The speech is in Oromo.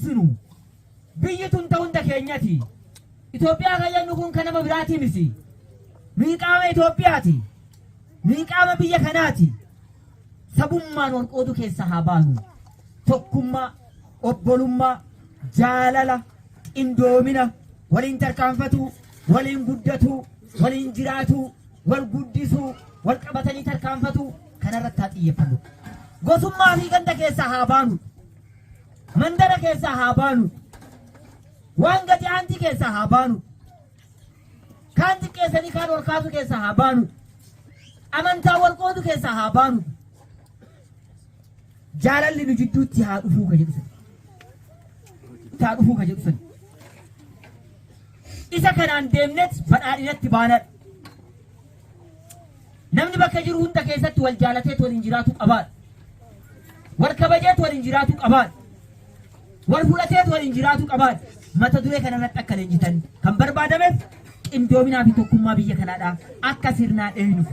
tumsinu biyyatun ta'unda keenyati Itoophiyaa kayyannu kun kanama biraati misi miiqaama Itoophiyaati miiqaama biyya kanaati sabummaan wal qoodu keessa haa baanu tokkummaa obbolummaa jaalala qindoomina waliin tarkaanfatu waliin guddatu waliin jiraatu wal guddisu wal qabatanii tarkaanfatu kanarratti haa xiyyeeffannu gosummaa fi ganda keessa haa baanu mandara keessa haa baanu waan gati aanti keessa haa baanu kaan xiqqeessanii kaan ol kaasu keessa haa baanu amantaa wal qoodu keessa haa baanu jaalalli nu jidduutti haa dhufuu ka jedhu isa kanaan deemnet badhaadhinatti baanadha namni bakka jiru hunda keessatti wal jaalateet waliin jiraatu qabaadha wal kabajeet waliin jiraatu qabaadha wal fudhateet waliin jiraatu qabaadha mata duree kanarratti akka leenjitan kan barbaadameef qindoominaa fi tokkummaa biyya kanaadha akka sirnaa dheeynuuf